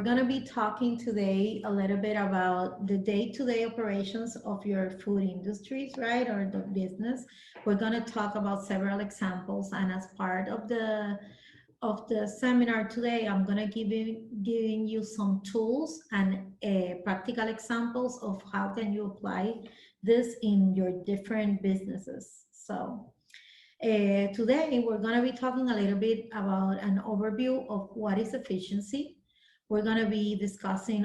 going to be talking today a little bit about the day-to-day operations of your food industries, right, or the business. We're going to talk about several examples, and as part of the seminar today, I'm going to giving you some tools and practical examples of how can you apply this in your different businesses. So today we're going to be talking a little bit about an overview of what is efficiency. We're going to be discussing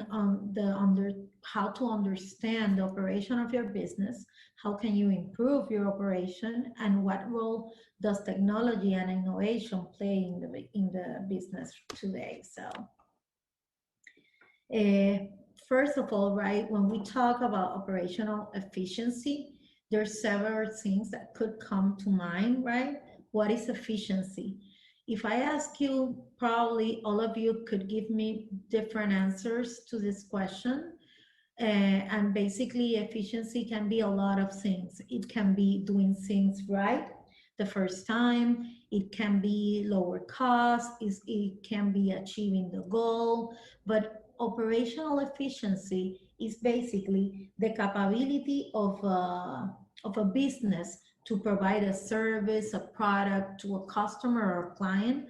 how to understand the operation of your business, how can you improve your operation, and what role does technology and innovation play in the business today. So first of all, right, when we talk about operational efficiency, there's several things that could come to mind, right? What is efficiency? If I ask you, probably all of you could give me different answers to this question. And basically, efficiency can be a lot of things. It can be doing things right the first time. It can be lower cost. It can be achieving the goal. But operational efficiency is basically the capability of a business to provide a service, a product to a customer or a client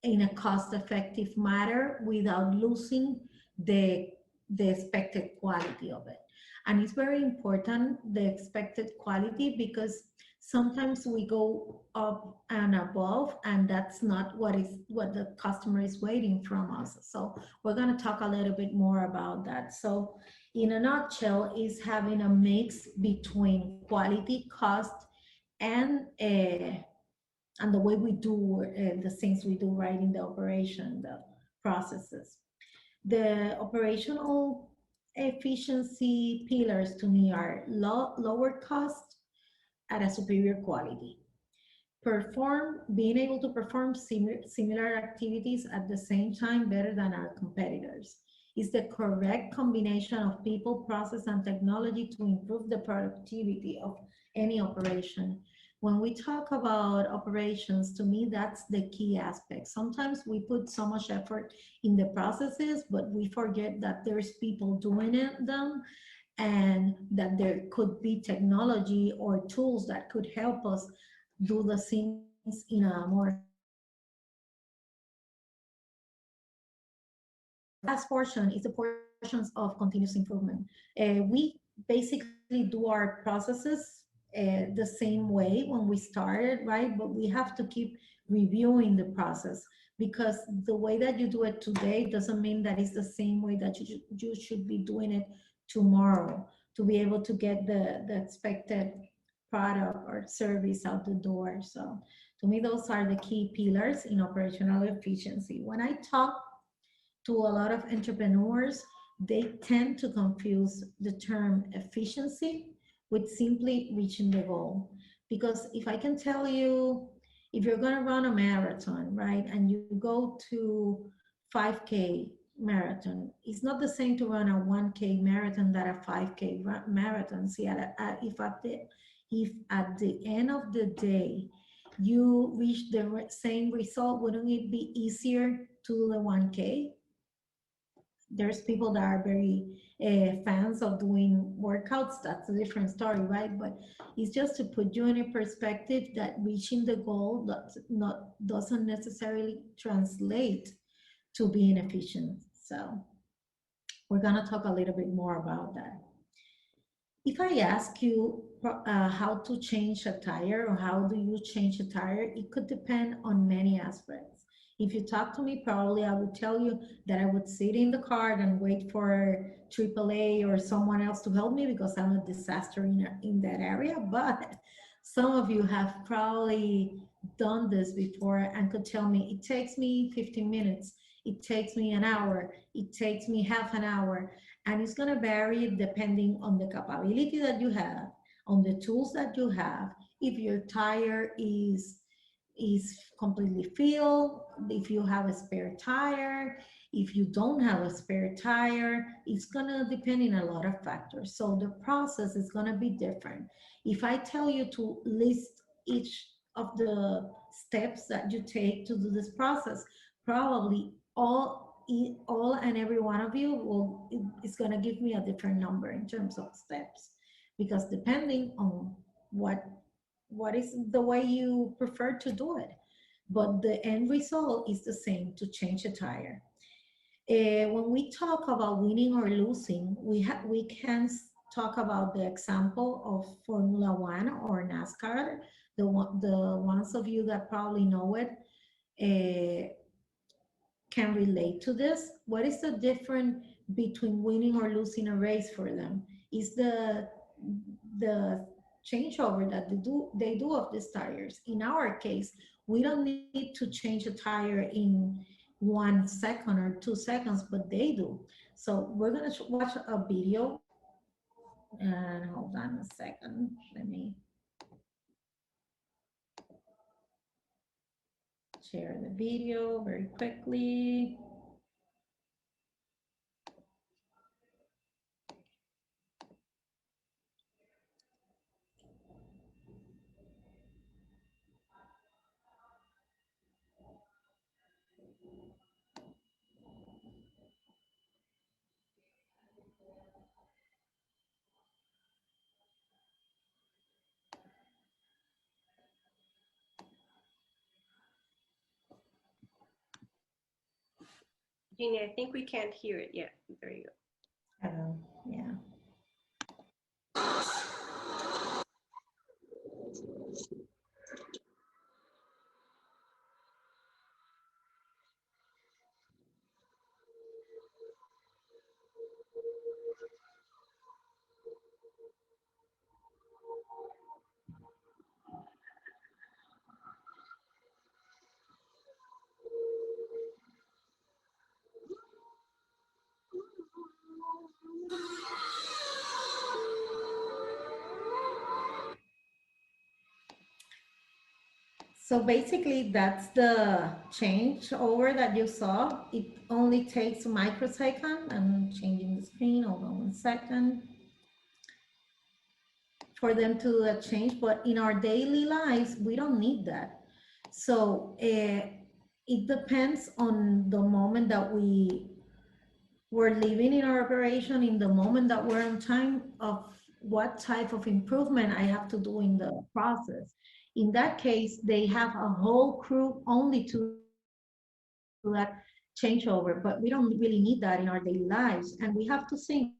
in a cost-effective manner without losing the expected quality of it. And it's very important, the expected quality, because sometimes we go up and above, and that's not what the customer is waiting from us. So we're going to talk a little bit more about that. So in a nutshell, is having a mix between quality, cost, and the way we do the things we do right in the operation, the processes. The operational efficiency pillars to me are lower cost at a superior quality. Being able to perform similar activities at the same time better than our competitors. Is the correct combination of people, process, and technology to improve the productivity of any operation. When we talk about operations, to me, that's the key aspect. Sometimes we put so much effort in the processes, but we forget that there's people doing them, and that there could be technology or tools that could help us do the things in a more. Last portion is the portions of continuous improvement. We basically do our processes the same way when we started, right? But we have to keep reviewing the process, because the way that you do it today doesn't mean that it's the same way that you should be doing it tomorrow to be able to get the expected product or service out the door. So to me, those are the key pillars in operational efficiency. When I talk to a lot of entrepreneurs, they tend to confuse the term efficiency with simply reaching the goal. Because if I can tell you, if you're going to run a marathon, right, and you go to 5K marathon, it's not the same to run a 1K marathon than a 5K marathon. See, if at the end of the day you reach the same result, wouldn't it be easier to do the 1K? There's people that are very fans of doing workouts. That's a different story, right? But it's just to put you in a perspective that reaching the goal doesn't necessarily translate to being efficient. So we're going to talk a little bit more about that. If I ask you how to change a tire, or how do you change a tire, it could depend on many aspects. If you talk to me, probably I would tell you that I would sit in the car and wait for AAA or someone else to help me, because I'm a disaster in that area. But some of you have probably done this before and could tell me, it takes me 15 minutes, it takes me an hour, it takes me half an hour. And it's going to vary depending on the capability that you have, on the tools that you have, if your tire is completely filled, if you have a spare tire, if you don't have a spare tire. It's gonna depend on a lot of factors. So the process is gonna be different. If I tell you to list each of the steps that you take to do this process, probably all and every one of you is going to give me a different number in terms of steps, because depending on what is the way you prefer to do it, but the end result is the same: to change a tire. When we talk about winning or losing, we can talk about the example of Formula One or NASCAR. The ones of you that probably know it can relate to this. What is the difference between winning or losing a race for them? Is the changeover that they do of these tires. In our case, we don't need to change a tire in 1 second or 2 seconds, but they do. So we're gonna watch a video, and hold on a second. Let me share the video very quickly. Jeannie, I think we can't hear it yet. There you go. Yeah. So basically, that's the changeover that you saw. It only takes a microsecond. I'm changing the screen. Hold on 1 second. For them to do that change, but in our daily lives, we don't need that. So it depends on the moment that we're living in our operation, in the moment that we're on time, of what type of improvement I have to do in the process. In that case, they have a whole crew only to that changeover, but we don't really need that in our daily lives. And we have to think,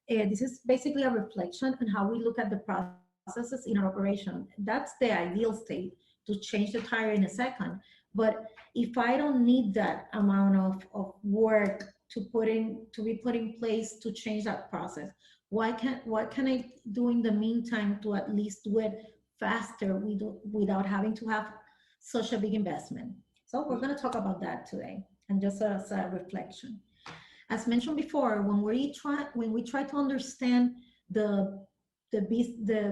this is basically a reflection on how we look at the processes in our operation. That's the ideal state, to change the tire in a second. But if I don't need that amount of work to be put in place to change that process, what can I do in the meantime to at least do it faster without having to have such a big investment? So we're going to talk about that today, and just as a reflection. As mentioned before, when we try to understand the the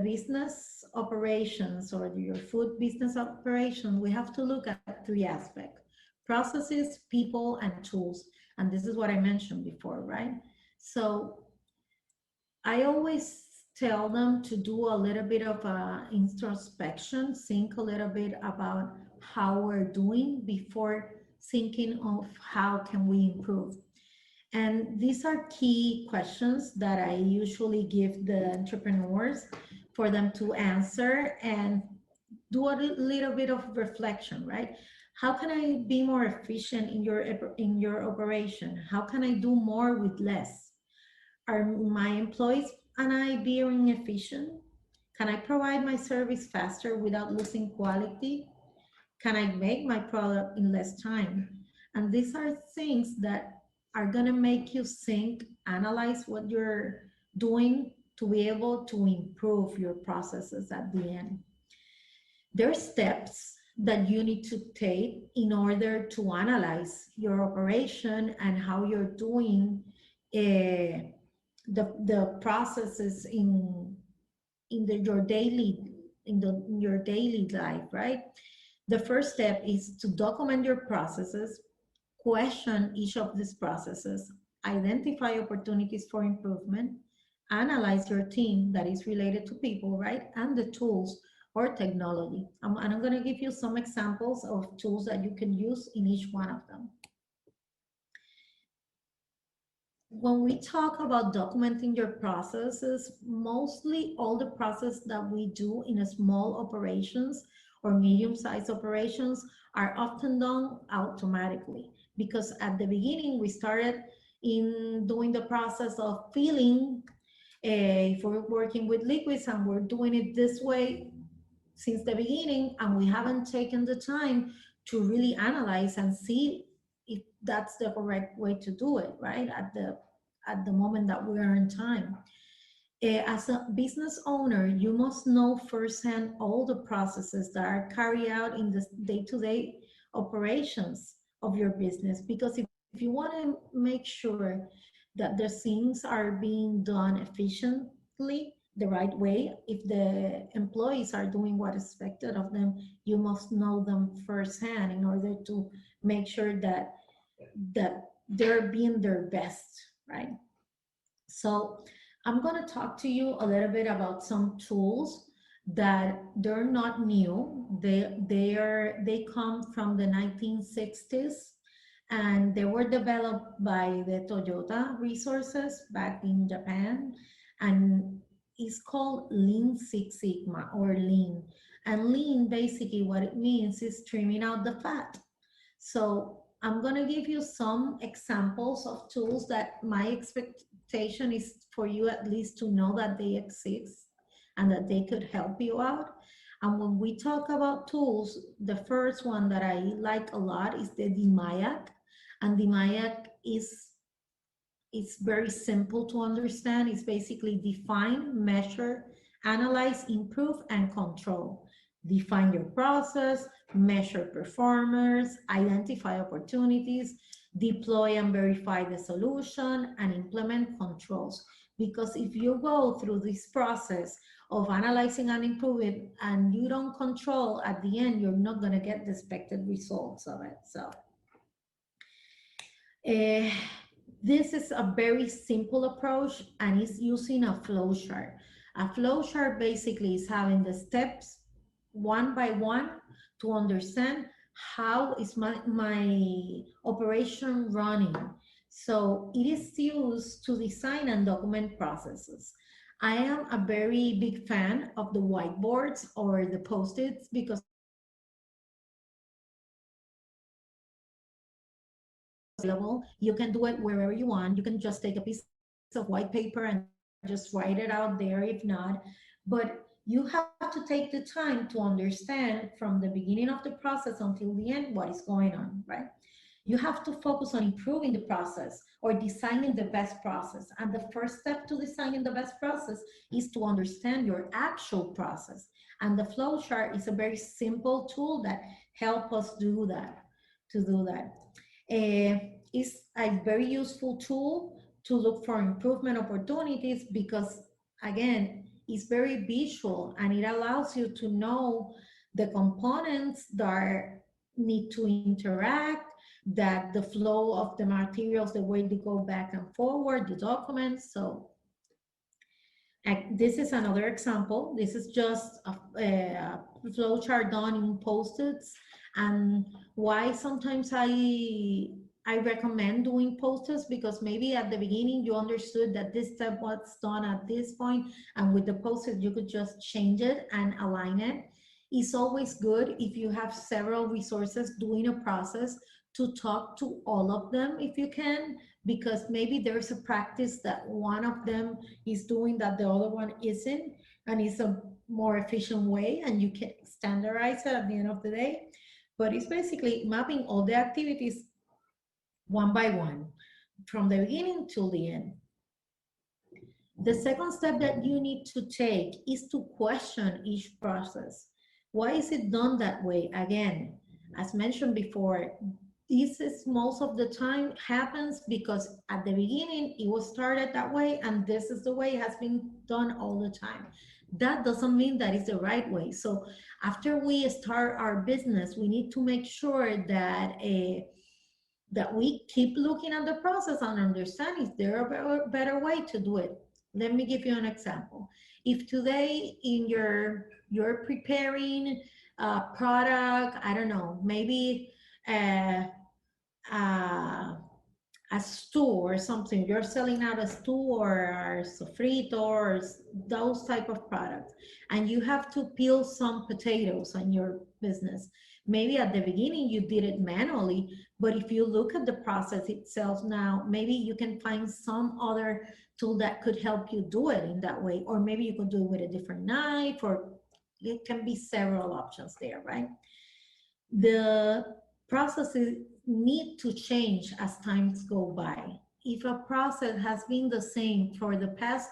business operations, or your food business operation, we have to look at three aspects: processes, people, and tools. And this is what I mentioned before, right? So I always tell them to do a little bit of introspection, think a little bit about how we're doing before thinking of how can we improve. And these are key questions that I usually give the entrepreneurs for them to answer and do a little bit of reflection, right? How can I be more efficient in your operation? How can I do more with less? Are my employees and I being efficient? Can I provide my service faster without losing quality? Can I make my product in less time? And these are things that are going to make you think, analyze what you're doing to be able to improve your processes at the end. There are steps that you need to take in order to analyze your operation and how you're doing the processes in your daily life, right? The first step is to document your processes, question each of these processes, identify opportunities for improvement, analyze your team that is related to people, right? And the tools or technology. And I'm going to give you some examples of tools that you can use in each one of them. When we talk about documenting your processes, mostly all the process that we do in a small operations or medium-sized operations are often done automatically, because at the beginning we started in doing the process of filling. If we're working with liquids and we're doing it this way since the beginning, and we haven't taken the time to really analyze and see if that's the correct way to do it, right? At the moment that we are in time. As a business owner, you must know firsthand all the processes that are carried out in the day-to-day operations of your business, because if you want to make sure that the things are being done efficiently, the right way, if the employees are doing what is expected of them, you must know them firsthand in order to make sure that they're being their best, right? So I'm going to talk to you a little bit about some tools that they're not new. They come from the 1960s, and they were developed by the Toyota resources back in Japan, and it's called Lean Six Sigma or Lean. And Lean, basically what it means is trimming out the fat. So I'm going to give you some examples of tools that my expectation is for you at least to know that they exist and that they could help you out. And when we talk about tools, the first one that I like a lot is the DMAIAC. And DMAIAC is it's very simple to understand. It's basically define, measure, analyze, improve, and control. Define your process, measure performers, identify opportunities, deploy and verify the solution, and implement controls. Because if you go through this process of analyzing and improving and you don't control, at the end, you're not going to get the expected results of it. So this is a very simple approach, and it's using a flow chart. A flow chart basically is having the steps one by one to understand how is my operation running. So it is used to design and document processes. I am a very big fan of the whiteboards or the post-its, because you can do it wherever you want. You can just take a piece of white paper and just write it out there if not. But you have to take the time to understand from the beginning of the process until the end what is going on, right? You have to focus on improving the process or designing the best process. And the first step to designing the best process is to understand your actual process. And the flow chart is a very simple tool that helps us do that, to do that. It's a very useful tool to look for improvement opportunities because, again, it's very visual and it allows you to know the components that need to interact, that the flow of the materials, the way they go back and forward, the documents. So this is another example. This is just a flow chart done in post-its. And why sometimes I recommend doing post-its, because maybe at the beginning you understood that this step was done at this point, and with the post-it you could just change it and align it. It's always good if you have several resources doing a process to talk to all of them if you can, because maybe there's a practice that one of them is doing that the other one isn't, and it's a more efficient way, and you can standardize it at the end of the day. But it's basically mapping all the activities one by one from the beginning till the end. The second step that you need to take is to question each process. Why is it done that way? Again, as mentioned before, this is most of the time happens because at the beginning it was started that way, and this is the way it has been done all the time. That doesn't mean that it's the right way. So after we start our business, we need to make sure that that we keep looking at the process and understand, is there a better way to do it? Let me give you an example. If today in you're preparing a product, I don't know, maybe uh, uh, a stew or something, you're selling out a stew or sofrito or those type of products, and you have to peel some potatoes on your business. Maybe at the beginning you did it manually, but if you look at the process itself now, maybe you can find some other tool that could help you do it in that way, or maybe you could do it with a different knife, or it can be several options there, right? The processes need to change as times go by. If a process has been the same for the past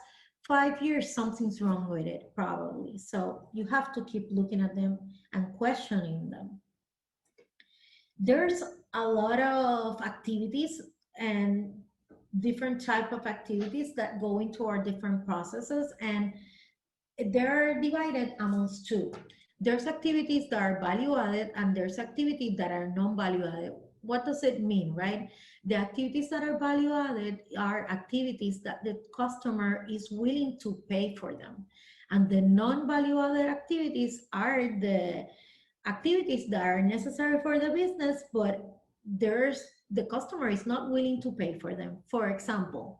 5 years, something's wrong with it, probably. So you have to keep looking at them and questioning them. There's a lot of activities and different type of activities that go into our different processes, and they're divided amongst two. There's activities that are value added and there's activities that are non-value added. What does it mean, right? The activities that are value added are activities that the customer is willing to pay for them. And the non-value added activities are the activities that are necessary for the business, but the customer is not willing to pay for them. For example,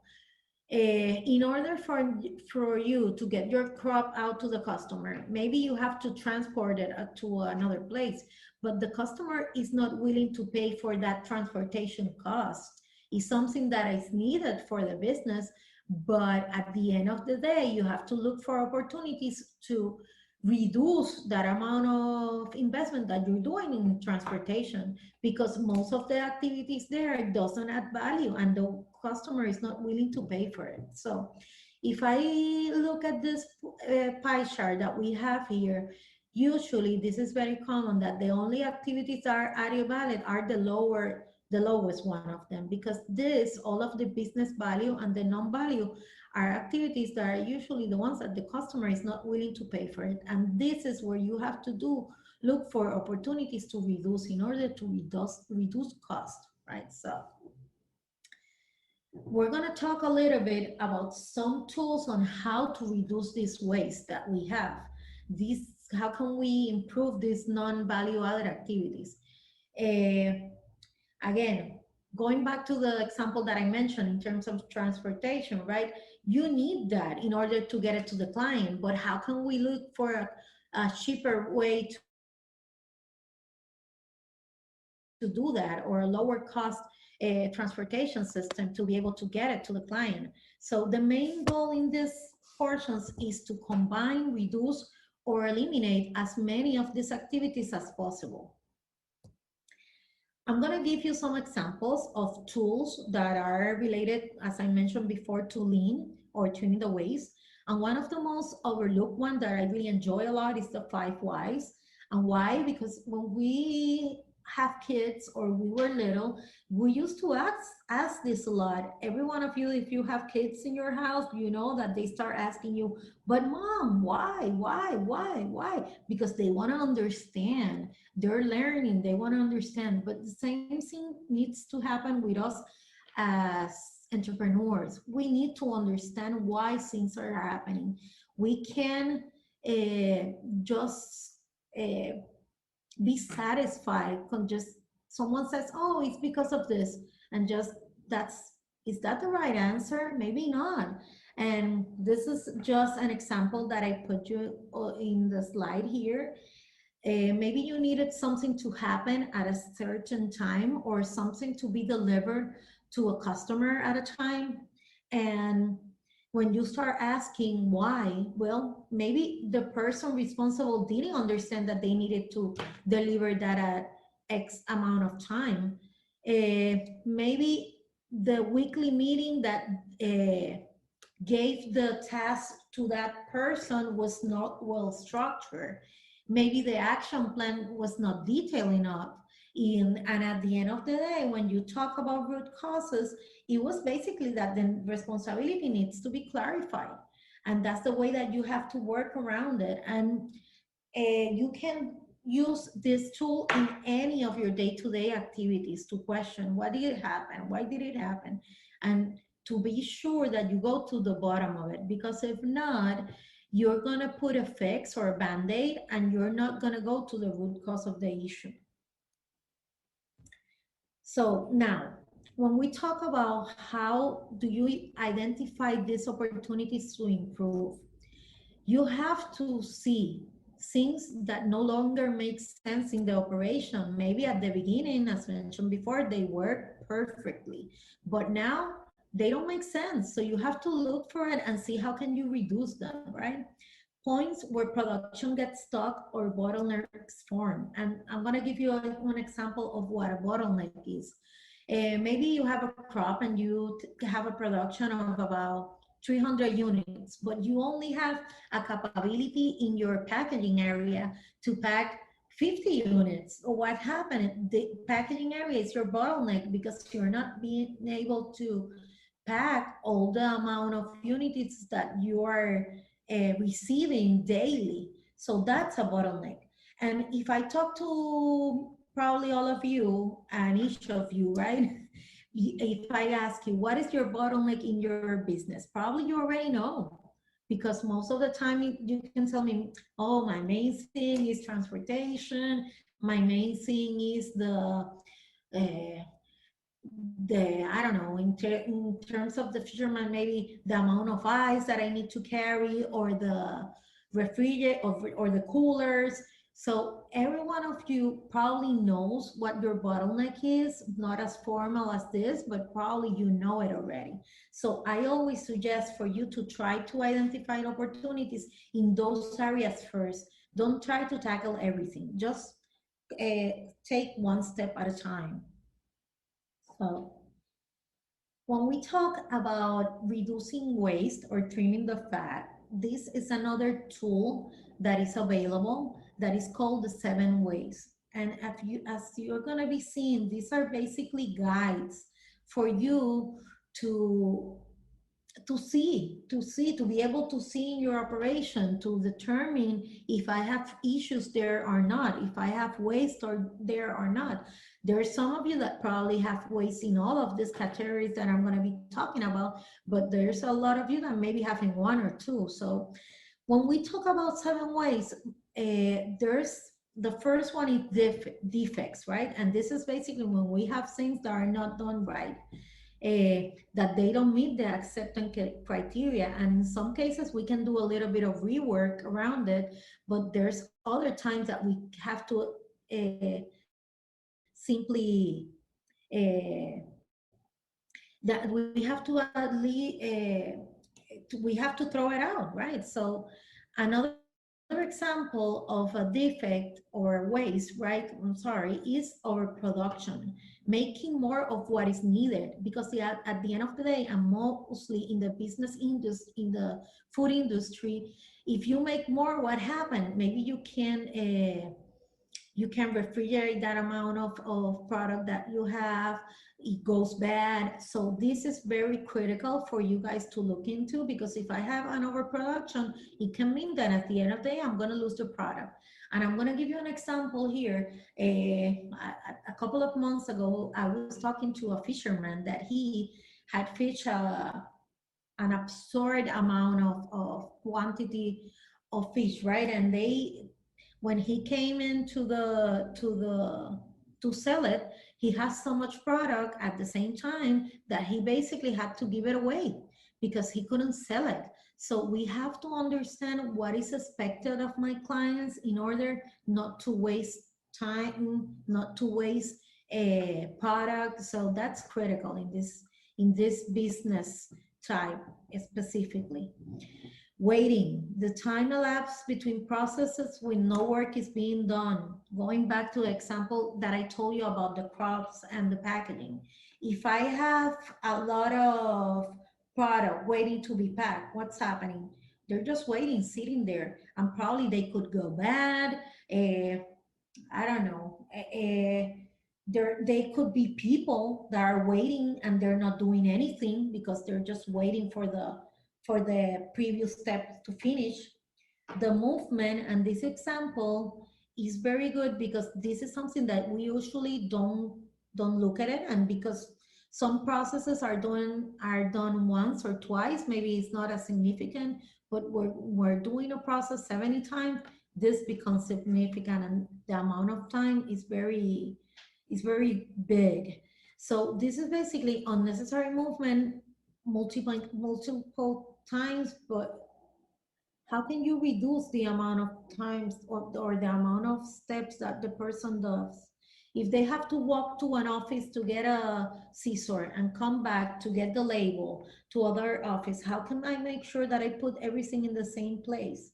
in order for you to get your crop out to the customer, maybe you have to transport it to another place, but the customer is not willing to pay for that transportation cost. It's something that is needed for the business, but at the end of the day, you have to look for opportunities to reduce that amount of investment that you're doing in transportation, because most of the activities there doesn't add value and the customer is not willing to pay for it. So if I look at this pie chart that we have here, usually this is very common that the only activities that are added value are the lowest one of them, because this, all of the business value and the non-value are activities that are usually the ones that the customer is not willing to pay for it. And this is where you have to look for opportunities to reduce in order to reduce cost, right? So we're going to talk a little bit about some tools on how to reduce this waste that we have. How can we improve these non-value added activities? Again, going back to the example that I mentioned in terms of transportation, right? You need that in order to get it to the client, but how can we look for a cheaper way to do that, or a lower cost transportation system to be able to get it to the client? So the main goal in these portions is to combine, reduce, or eliminate as many of these activities as possible. I'm going to give you some examples of tools that are related, as I mentioned before, to lean or tuning the waste. And one of the most overlooked one that I really enjoy a lot is the 5 whys. And why? Because when we have kids or we were little, we used to ask this a lot. Every one of you, if you have kids in your house, you know that they start asking you, but mom, why? Because they want to understand. They're learning, they want to understand. But the same thing needs to happen with us as entrepreneurs. We need to understand why things are happening. We can just be satisfied when just someone says, oh, it's because of this, and just is that the right answer? Maybe not. And this is just an example that I put you in the slide here. Maybe you needed something to happen at a certain time, or something to be delivered to a customer at a time. And when you start asking why, well, maybe the person responsible didn't understand that they needed to deliver that at X amount of time. Maybe the weekly meeting that gave the task to that person was not well structured. Maybe the action plan was not detailed enough. And at the end of the day, when you talk about root causes, it was basically that the responsibility needs to be clarified. And that's the way that you have to work around it. And you can use this tool in any of your day-to-day activities to question, what did it happen? Why did it happen? And to be sure that you go to the bottom of it, because if not, you're going to put a fix or a band-aid, and you're not going to go to the root cause of the issue. So now, when we talk about how do you identify these opportunities to improve, you have to see things that no longer make sense in the operation. Maybe at the beginning, as mentioned before, they work perfectly, but now they don't make sense. So you have to look for it and see how can you reduce them, right? Points where production gets stuck or bottlenecks form. And I'm going to give you one example of what a bottleneck is. Maybe you have a crop and you have a production of about 300 units, but you only have a capability in your packaging area to pack 50 units. Or what happened? The packaging area is your bottleneck because you're not being able to pack all the amount of units that you are receiving daily. So that's a bottleneck. And if I talk to probably all of you and each of you, right? If I ask you, what is your bottleneck in your business? Probably you already know, because most of the time you can tell me, oh, my main thing is transportation. My main thing is I don't know, in terms of the fisherman, maybe the amount of ice that I need to carry, or the refrigerator, or the coolers. So every one of you probably knows what your bottleneck is, not as formal as this, but probably you know it already. So I always suggest for you to try to identify opportunities in those areas first. Don't try to tackle everything. Just take one step at a time. So when we talk about reducing waste or trimming the fat, this is another tool that is available that is called the 7 ways. And as you're going to be seeing, these are basically guides for you to to be able to see in your operation, to determine if I have issues there or not, if I have waste or there or not. There are some of you that probably have waste in all of these categories that I'm going to be talking about, but there's a lot of you that maybe having one or two. So when we talk about 7 ways, there's the first one is defects, right? And this is basically when we have things that are not done right. That they don't meet the acceptance criteria. And in some cases, we can do a little bit of rework around it, but there's other times that we have to simply, that we have to at least, we have to throw it out, right? So another example of a defect or waste, right, I'm sorry, is overproduction, making more of what is needed. Because at the end of the day, and mostly in the business industry, in the food industry, if you make more, what happened? Maybe you can refrigerate that amount of product that you have, it goes bad. So this is very critical for you guys to look into, because if I have an overproduction, it can mean that at the end of the day, I'm going to lose the product. And I'm going to give you an example here. A couple of months ago, I was talking to a fisherman that he had fished an absurd amount of quantity of fish, right? And when he came into to sell it, he has so much product at the same time that he basically had to give it away because he couldn't sell it. So we have to understand what is expected of my clients in order not to waste time, not to waste a product. So that's critical in this business type specifically. Waiting, the time elapsed between processes when no work is being done. Going back to the example that I told you about the crops and the packaging. If I have a lot of product waiting to be packed, what's happening? They're just waiting, sitting there, and probably they could go bad. I don't know. They could be people that are waiting and they're not doing anything because they're just waiting for the previous step to finish. The movement, and this example is very good because this is something that we usually don't look at it, and because Some processes are done once or twice. Maybe it's not as significant, but we're doing a process 70 times. This becomes significant, and the amount of time is very big. So this is basically unnecessary movement multiple times, but how can you reduce the amount of times or the amount of steps that the person does? If they have to walk to an office to get a scissor and come back to get the label to other office, how can I make sure that I put everything in the same place?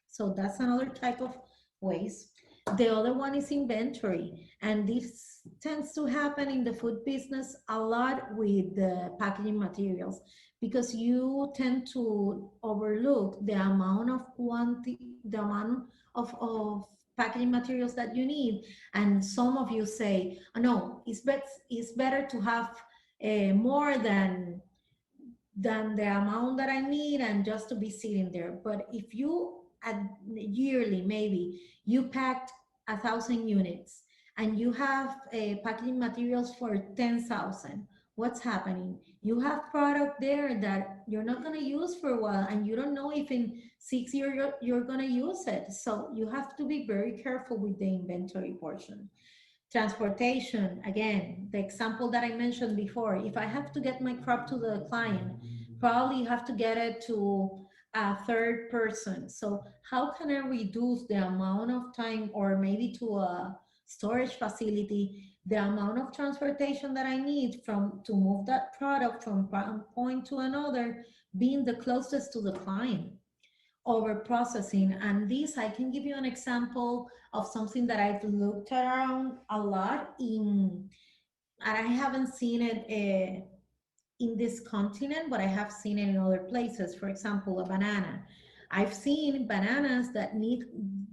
So that's another type of waste. The other one is inventory. And this tends to happen in the food business a lot with the packaging materials because you tend to overlook the amount of quantity, the amount of packaging materials that you need. And some of you say, oh, no, it's better to have more than the amount that I need and just to be sitting there. But if you at yearly maybe you packed 1,000 units and you have packaging materials for 10,000, what's happening? You have product there that you're not going to use for a while, and you don't know if in 6 years you're going to use it. So you have to be very careful with the inventory portion. Transportation, again, the example that I mentioned before, if I have to get my crop to the client, probably you have to get it to a third person. So how can I reduce the amount of time, or maybe to a storage facility, the amount of transportation that I need from to move that product from one point to another, being the closest to the client? Over processing. And this, I can give you an example of something that I've looked around a lot in, and I haven't seen it in this continent, but I have seen it in other places. For example, a banana. I've seen bananas that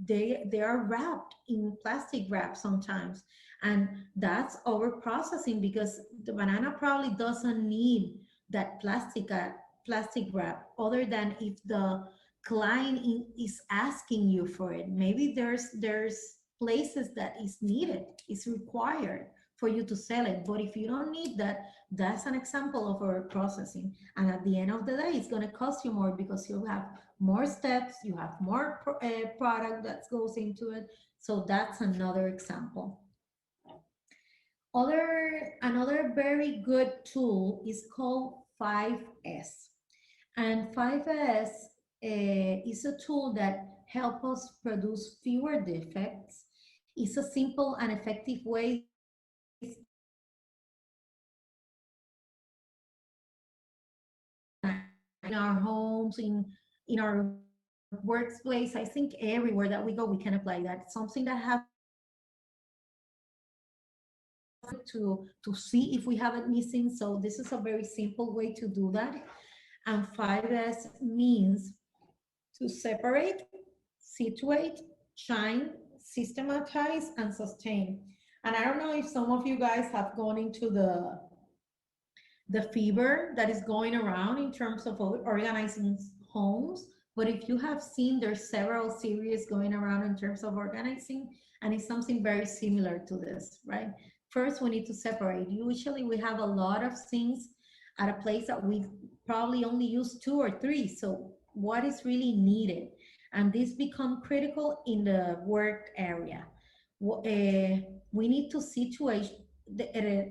they are wrapped in plastic wrap sometimes, and that's over processing because the banana probably doesn't need that plastic wrap, other than if the client is asking you for it. Maybe there's places that is needed, is required for you to sell it. But if you don't need that, that's an example of over processing. And at the end of the day, it's going to cost you more because you have more steps, you have more product that goes into it. So that's another example. Another very good tool is called 5S. And 5S is a tool that helps us produce fewer defects. It's a simple and effective way in our homes, in our workplace. I think everywhere that we go, we can apply that. It's something that has to see if we have it missing. So this is a very simple way to do that. And 5S means to separate, situate, shine, systematize, and sustain. And I don't know if some of you guys have gone into the fever that is going around in terms of organizing homes. But if you have seen, there's several series going around in terms of organizing, and it's something very similar to this, right? First, we need to separate. Usually we have a lot of things at a place that we probably only use 2 or 3. So what is really needed? And this become critical in the work area. We need to situate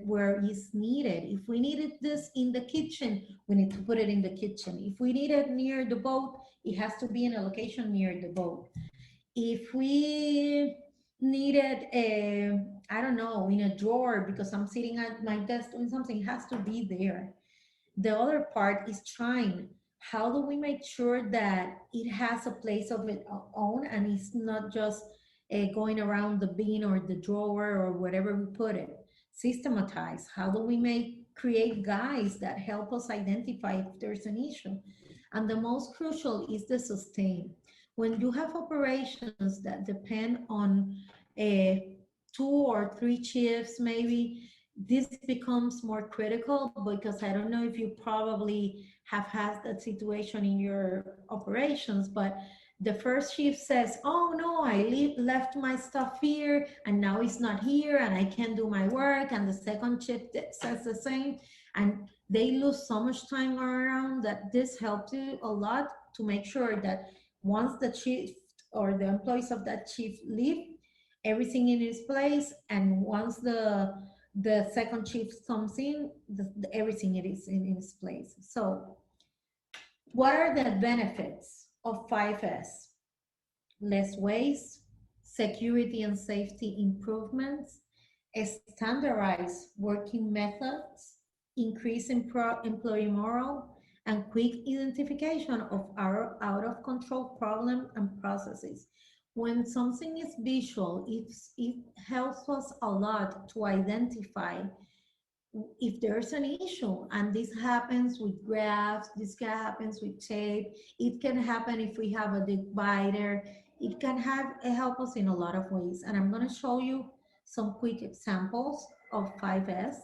where it's needed. If we needed this in the kitchen, we need to put it in the kitchen. If we need it near the boat, it has to be in a location near the boat. If we needed I don't know, in a drawer because I'm sitting at my desk doing something, it has to be there. The other part is trying. How do we make sure that it has a place of its own and it's not just going around the bin or the drawer or wherever we put it? Systematize. How do we create guides that help us identify if there's an issue? And the most crucial is the sustain. When you have operations that depend on 2 or 3 shifts, maybe, this becomes more critical because I don't know if you probably have had that situation in your operations, but the first shift says, oh no, I left my stuff here and now it's not here and I can't do my work. And the second shift says the same. And they lose so much time around that this helps you a lot to make sure that once the chief or the employees of that chief leave, everything in its place, and once the second chief comes in, everything it is in its place. So what are the benefits of 5S? Less waste, security and safety improvements, standardized working methods, increase in employee morale, and quick identification of our out of control problem and processes. When something is visual, it helps us a lot to identify if there's an issue. And this happens with graphs, this happens with tape, it can happen if we have a divider, it can help us in a lot of ways. And I'm going to show you some quick examples of 5S.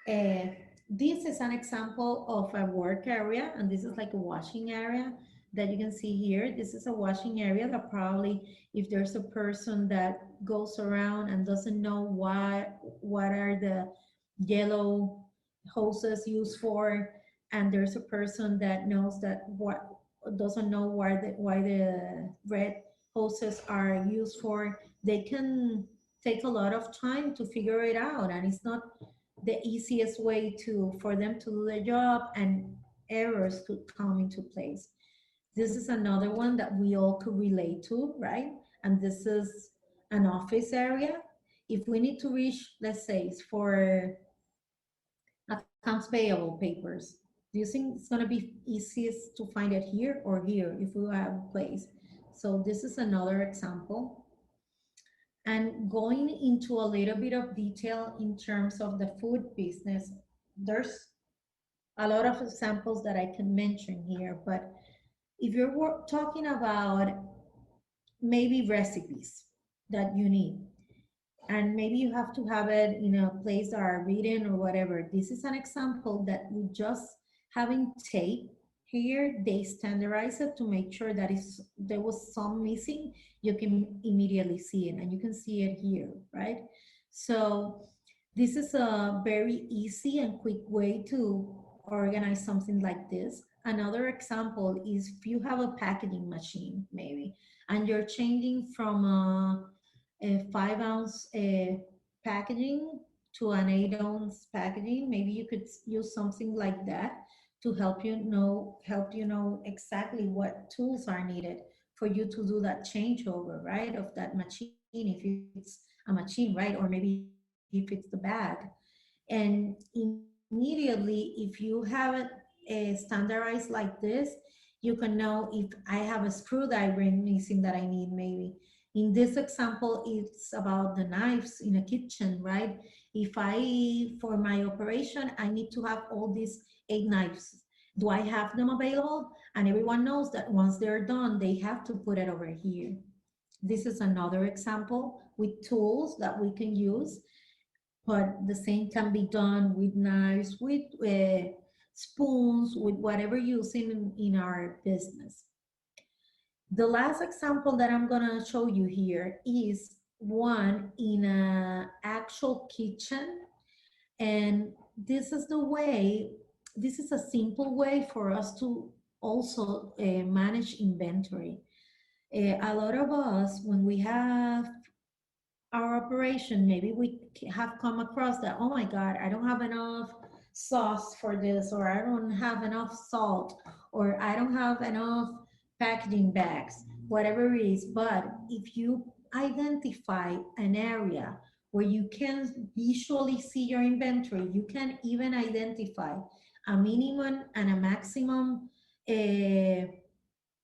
uh, this is an example of a work area, and this is like a washing area that you can see here. This is a washing area that probably, if there's a person that goes around and doesn't know what are the yellow hoses used for, and there's a person that knows that what doesn't know why the red hoses are used for, they can take a lot of time to figure it out, and it's not the easiest way to for them to do their job, and errors could come into place. This is another one that we all could relate to, right? And this is an office area. If we need to reach, let's say, for accounts payable papers, do you think it's going to be easiest to find it here or here if we have a place? So this is another example. And going into a little bit of detail in terms of the food business, there's a lot of examples that I can mention here. But if you're talking about maybe recipes that you need, and maybe you have to have it in a place that are written or whatever, this is an example that with just having tape here, they standardize it to make sure that if there was some missing, you can immediately see it, and you can see it here, right? So this is a very easy and quick way to organize something like this. Another example is if you have a packaging machine, maybe, and you're changing from a 5 ounce packaging to an 8 ounce packaging, maybe you could use something like that to help you know exactly what tools are needed for you to do that changeover, right, of that machine, if it's a machine, right, or maybe if it's the bag. And immediately, if you have it standardized like this, you can know if I have a screwdriver missing that I need, maybe. In this example, it's about the knives in a kitchen, right? If for my operation, I need to have all these 8 knives. Do I have them available? And everyone knows that once they're done, they have to put it over here. This is another example with tools that we can use, but the same can be done with knives, with spoons, with whatever using in our business. The last example that I'm gonna show you here is one in an actual kitchen. And this is a simple way for us to also manage inventory. A lot of us, when we have our operation, maybe we have come across that, oh my God, I don't have enough sauce for this, or I don't have enough salt, or I don't have enough packaging bags, whatever it is. But if you identify an area where you can visually see your inventory, you can even identify a minimum and a maximum uh,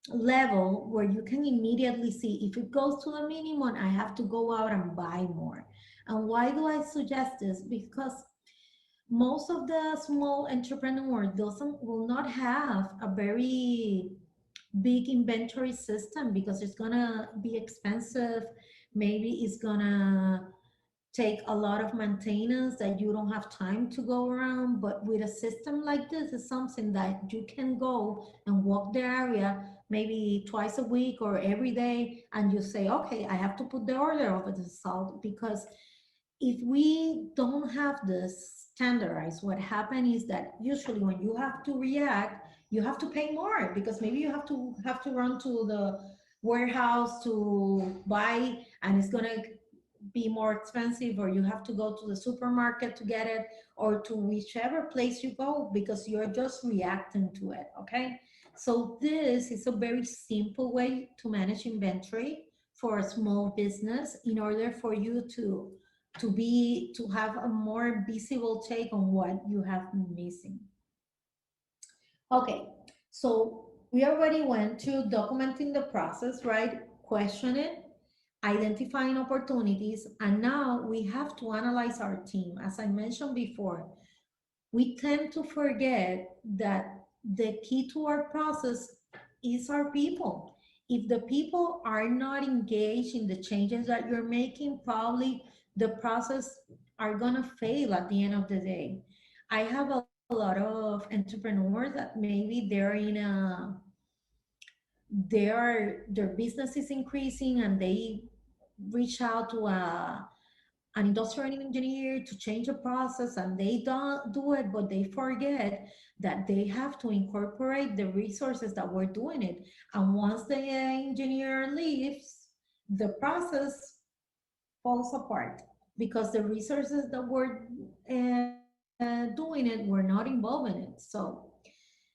level where you can immediately see if it goes to the minimum, I have to go out and buy more. And why do I suggest this? Because most of the small entrepreneurs will not have a very big inventory system because it's gonna be expensive. Maybe it's gonna take a lot of maintenance that you don't have time to go around. But with a system like this, is something that you can go and walk the area maybe twice a week or every day, and you say, okay, I have to put the order over the salt. Because if we don't have this standardized, what happened is that usually when you have to react, you have to pay more because maybe you have to run to the warehouse to buy, and it's gonna be more expensive, or you have to go to the supermarket to get it, or to whichever place you go because you're just reacting to it. Okay, so this is a very simple way to manage inventory for a small business in order for you to have a more visible take on what you have been missing. Okay, so we already went to documenting the process, right? Question it, identifying opportunities, and now we have to analyze our team. As I mentioned before, we tend to forget that the key to our process is our people. If the people are not engaged in the changes that you're making, probably the process are gonna fail at the end of the day. I have a lot of entrepreneurs that maybe they're in a their business is increasing and they reach out to an industrial engineer to change a process, and they don't do it, but they forget that they have to incorporate the resources that were doing it. And once the engineer leaves, the process falls apart because the resources that were doing it were not involved in it. So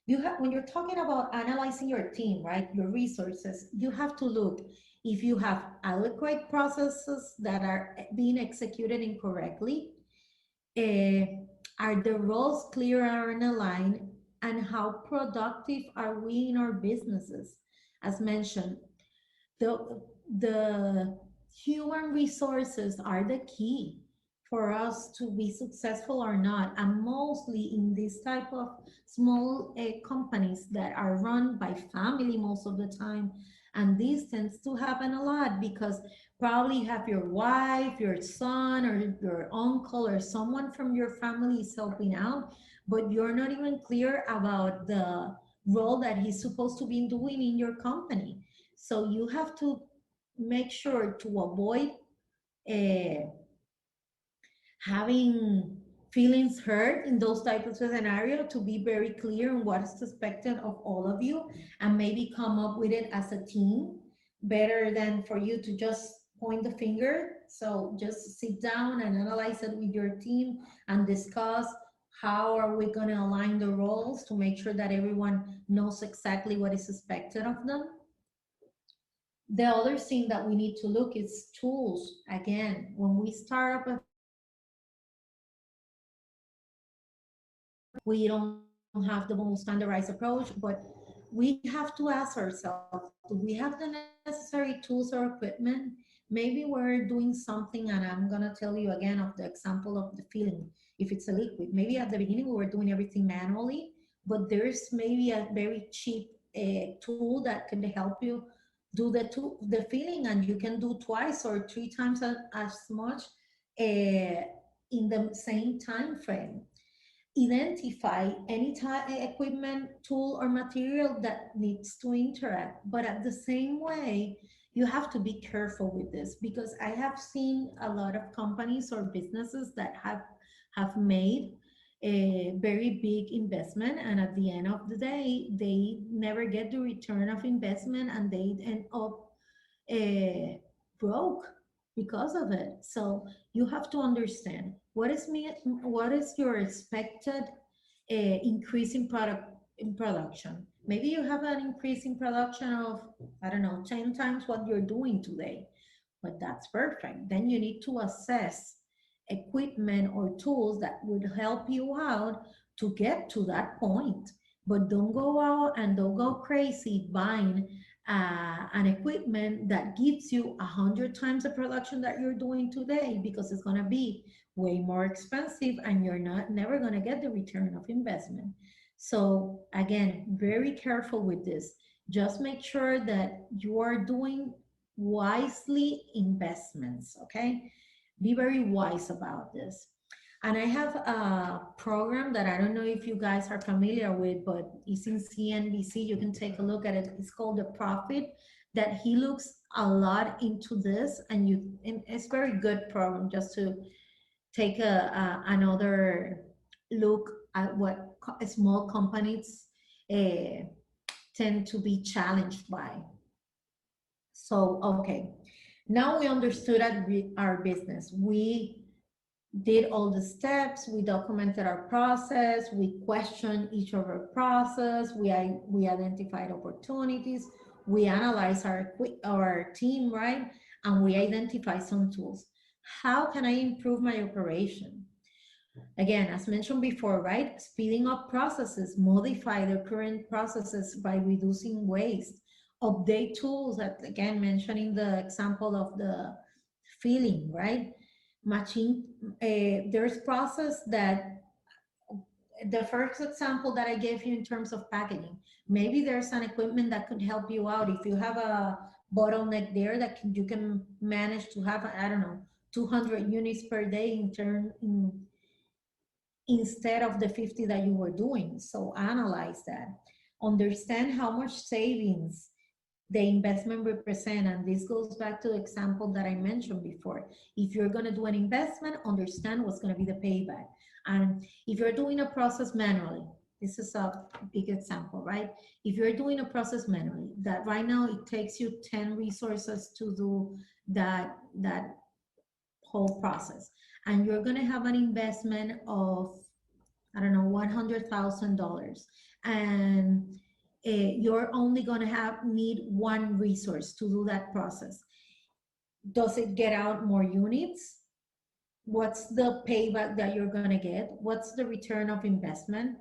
when you're talking about analyzing your team, right, your resources, you have to look if you have adequate processes that are being executed incorrectly, uh, are the roles clear and aligned, and how productive are we in our businesses. As mentioned, the human resources are the key for us to be successful or not, and mostly in this type of small companies that are run by family most of the time. And this tends to happen a lot because probably you have your wife, your son, or your uncle, or someone from your family is helping out, but you're not even clear about the role that he's supposed to be doing in your company. So you have to make sure to avoid uh, having feelings hurt in those types of scenario, to be very clear on what is expected of all of you, and maybe come up with it as a team better than for you to just point the finger. So just sit down and analyze it with your team and discuss how are we going to align the roles to make sure that everyone knows exactly what is expected of them. The other thing that we need to look is tools. Again, when we start up a business, we don't have the most standardized approach, but we have to ask ourselves, do we have the necessary tools or equipment? Maybe we're doing something, and I'm going to tell you again of the example of the filling. If it's a liquid, maybe at the beginning we were doing everything manually, but there's maybe a very cheap tool that can help you do the filling, and you can do twice or three times as much in the same time frame. Identify any type equipment, tool, or material that needs to interact. But at the same way, you have to be careful with this, because I have seen a lot of companies or businesses that have made a very big investment, and at the end of the day they never get the return of investment, and they end up uh, broke because of it. So you have to understand what is your expected increase in production. Maybe you have an increase in production of, I don't know, 10 times what you're doing today, but that's perfect. Then you need to assess equipment or tools that would help you out to get to that point. But don't go out and don't go crazy buying an equipment that gives you 100 times the production that you're doing today, because it's going to be way more expensive and you're not never going to get the return of investment. So again, very careful with this. Just make sure that you are doing wisely investments. Okay, be very wise about this. And I have a program that I don't know if you guys are familiar with, but it's in CNBC. You can take a look at it. It's called The Profit. That he looks a lot into this, and it's very good program just to take another look at what small companies uh, tend to be challenged by. So, okay, now we understood our business. We did all the steps, we documented our process, we questioned each of our process, we identified opportunities, we analyzed our team, right? And we identified some tools. How can I improve my operation? Again, as mentioned before, right? Speeding up processes, modify the current processes by reducing waste, update tools that, again, mentioning the example of the filling, right? Matching, there's process that, the first example that I gave you in terms of packaging, maybe there's an equipment that could help you out. If you have a bottleneck there that you can manage to have, I don't know, 200 units per day instead of the 50 that you were doing. So analyze that. Understand how much savings the investment represent. And this goes back to the example that I mentioned before. If you're going to do an investment, understand what's going to be the payback. And if you're doing a process manually, this is a big example, right? If you're doing a process manually, that right now it takes you 10 resources to do that whole process, and you're going to have an investment of, I don't know, $100,000, and you're only going to need one resource to do that process. Does it get out more units? What's the payback that you're going to get? What's the return of investment?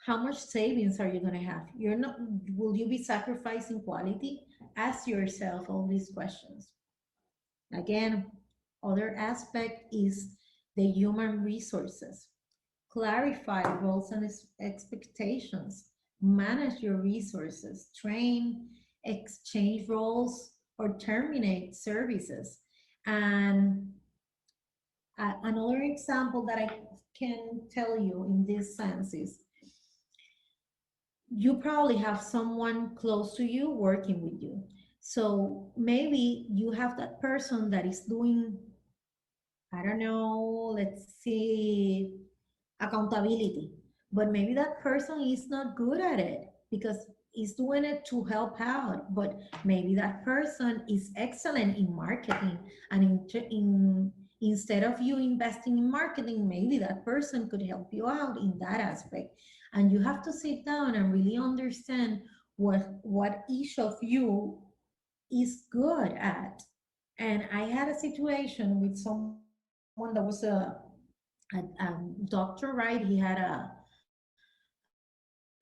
How much savings are you going to have? You're not, will you be sacrificing quality? Ask yourself all these questions. Again, other aspect is the human resources. Clarify roles and expectations, manage your resources, train, exchange roles, or terminate services. And another example that I can tell you in this sense is, you probably have someone close to you working with you. So maybe you have that person that is doing, I don't know, let's see, accountability. But maybe that person is not good at it because he's doing it to help out. But maybe that person is excellent in marketing, and instead of you investing in marketing, maybe that person could help you out in that aspect. And you have to sit down and really understand what each of you is good at. And I had a situation with someone that was a doctor, right? He had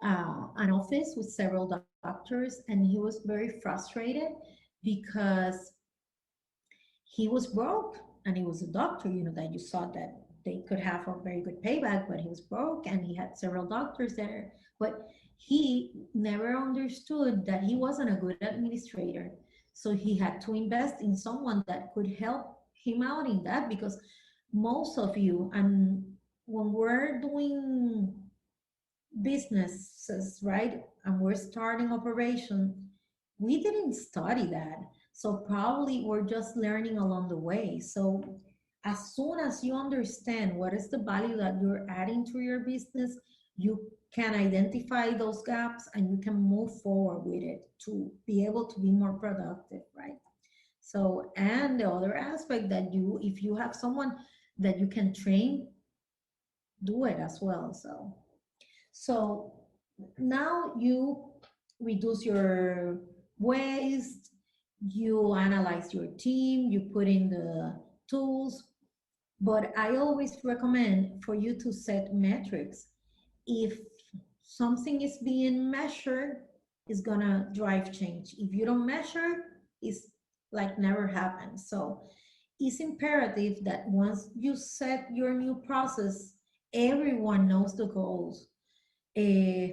an office with several doctors, and he was very frustrated because he was broke, and he was a doctor, that you saw that they could have a very good payback, but he was broke and he had several doctors there. But he never understood that he wasn't a good administrator. So he had to invest in someone that could help him out in that, because most of you, and when we're doing businesses, right, and we're starting operation, we didn't study that. So probably we're just learning along the way. So as soon as you understand what is the value that you're adding to your business, you can identify those gaps and you can move forward with it to be able to be more productive, right? So, and the other aspect that if you have someone that you can train, do it as well. So now you reduce your waste, you analyze your team, you put in the tools, but I always recommend for you to set metrics. If something is being measured, it's gonna drive change. If you don't measure, it's like never happened. So it's imperative that once you set your new process, everyone knows the goals. uh,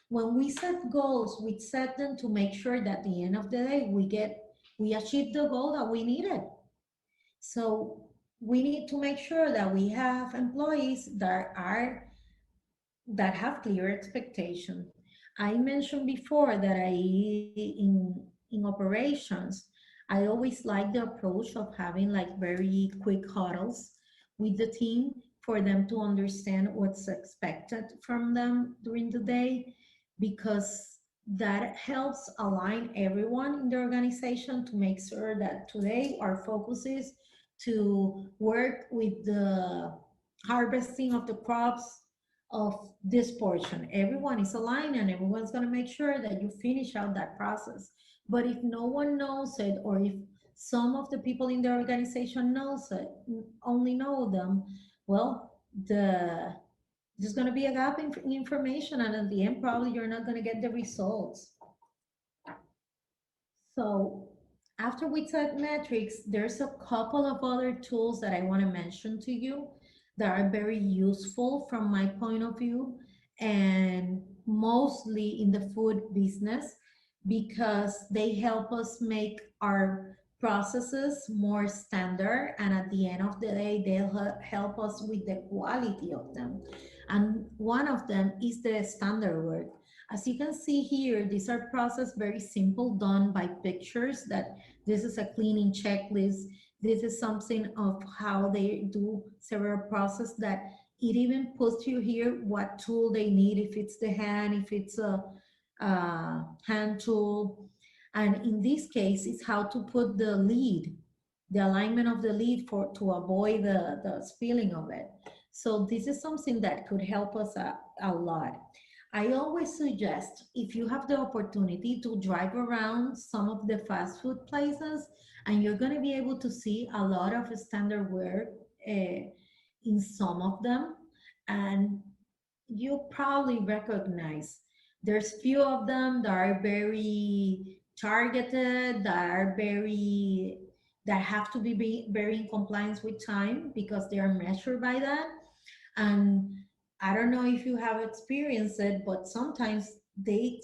when we set goals, we set them to make sure that at the end of the day we achieve the goal that we needed. So we need to make sure that we have employees that have clear expectation. I mentioned before that in operations, I always like the approach of having like very quick huddles with the team for them to understand what's expected from them during the day, because that helps align everyone in the organization to make sure that today our focus is to work with the harvesting of the crops of this portion. Everyone is aligned and everyone's going to make sure that you finish out that process. But if no one knows it, or if some of the people in the organization knows it, only know them, well, there's going to be a gap in information, and at the end probably you're not going to get the results. So after we set metrics, there's a couple of other tools that I want to mention to you that are very useful from my point of view, and mostly in the food business, because they help us make our processes more standard, and at the end of the day they'll help us with the quality of them. And one of them is the standard work. As you can see here, these are process very simple, done by pictures, that this is a cleaning checklist. This is something of how they do several process, that it even puts you here what tool they need, if it's the hand, if it's a hand tool. And in this case, it's how to put the lead, the alignment of the lead to avoid the spilling of it. So this is something that could help us a lot. I always suggest, if you have the opportunity to drive around some of the fast food places, and you're going to be able to see a lot of standard work in some of them, and you probably recognize there's few of them that are very targeted, that have to be very in compliance with time, because they are measured by that. And I don't know if you have experienced it, but sometimes the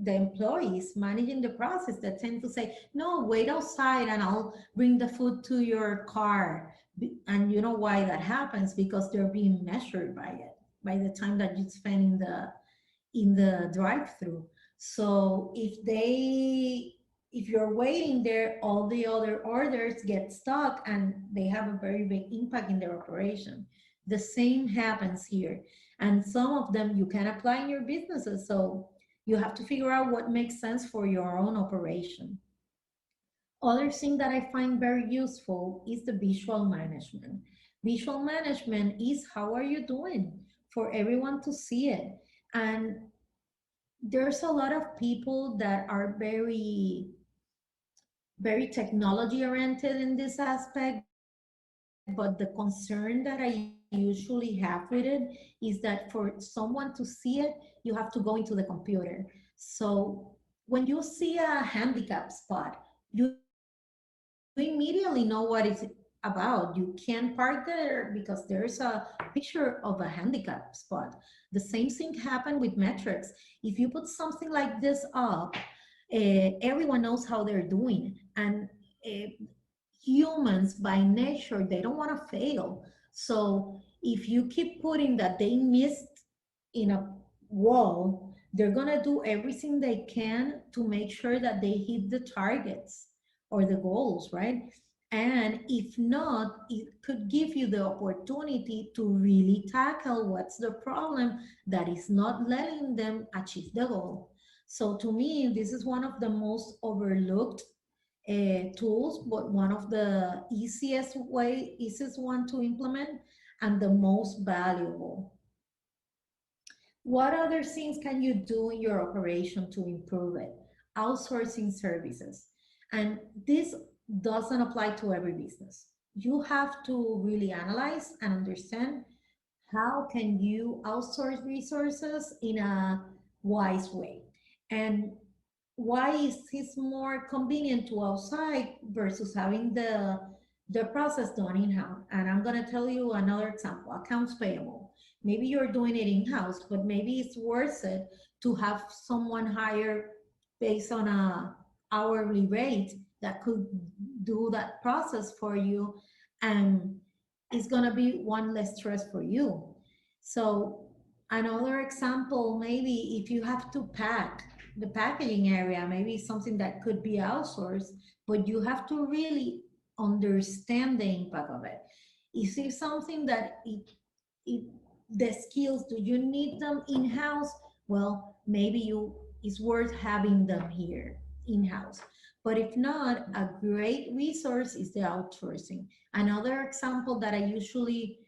employees managing the process, that tend to say, no, wait outside and I'll bring the food to your car. And you know why that happens? Because they're being measured by it, by the time that you spend in the drive-through. So if you're waiting there, all the other orders get stuck and they have a very big impact in their operation. The same happens here. And some of them you can apply in your businesses. So you have to figure out what makes sense for your own operation. Other thing that I find very useful is the visual management. Visual management is, how are you doing, for everyone to see it. And there's a lot of people that are very technology oriented in this aspect, but the concern that I usually have with it is that for someone to see it, you have to go into the computer. So when you see a handicap spot, you immediately know what it's about. You can't park there because there's a picture of a handicap spot. The same thing happened with metrics. If you put something like this up, everyone knows how they're doing. And uh, humans by nature, they don't want to fail. So if you keep putting that they missed in a wall, they're going to do everything they can to make sure that they hit the targets or the goals, right? And if not, it could give you the opportunity to really tackle what's the problem that is not letting them achieve the goal. So to me, this is one of the most overlooked tools, but one of the easiest one to implement, and the most valuable. What other things can you do in your operation to improve it? Outsourcing services. And this doesn't apply to every business. You have to really analyze and understand how can you outsource resources in a wise way. And why is this more convenient to outside versus having the process done in-house? And I'm going to tell you another example: accounts payable. Maybe you're doing it in-house, but maybe it's worth it to have someone hired based on a hourly rate that could do that process for you, and it's going to be one less stress for you. So another example, maybe if you have to pack the packaging area, maybe something that could be outsourced, but you have to really understand the impact of it. Is it something that If the skills, do you need them in-house? Well, maybe you it's worth having them here in-house. But if not, a great resource is the outsourcing. Another example that I usually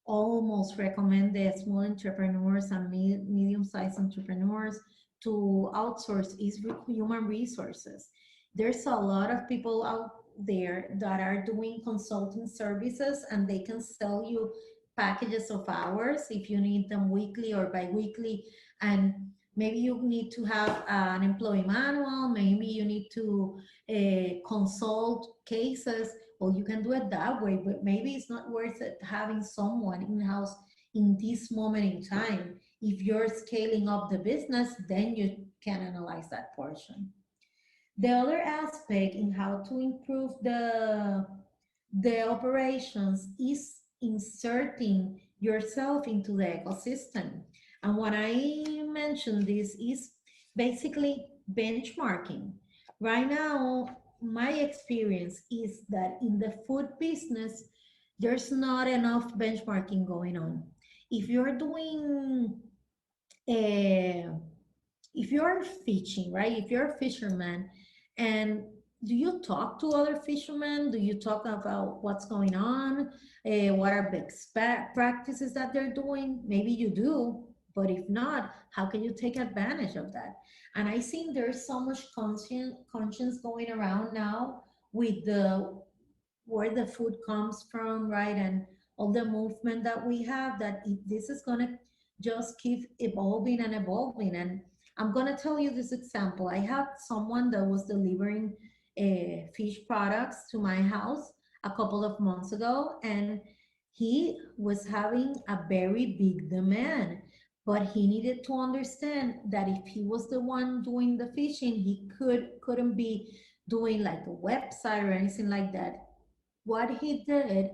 almost recommend the small entrepreneurs and medium-sized entrepreneurs to outsource is human resources. There's a lot of people out there that are doing consulting services, and they can sell you packages of hours if you need them weekly or bi-weekly. And maybe you need to have an employee manual, maybe you need to consult cases. Well, you can do it that way, but maybe it's not worth it having someone in-house in this moment in time. If you're scaling up the business, then you can analyze that portion. The other aspect in how to improve the operations is inserting yourself into the ecosystem. And what I mentioned this is basically benchmarking. Right now, my experience is that in the food business, there's not enough benchmarking going on. If you're doing a if you're fishing, right? If you're a fisherman, and do you talk to other fishermen? Do you talk about what's going on? What are best practices that they're doing? Maybe you do, but if not, how can you take advantage of that? And I think there's so much conscience going around now with the where the food comes from, right? And all the movement that we have, that this is going to just keep evolving and evolving. And I'm going to tell you this example. I had someone that was delivering fish products to my house a couple of months ago, and he was having a very big demand. But he needed to understand that if he was the one doing the fishing, he couldn't be doing like a website or anything like that. What he did,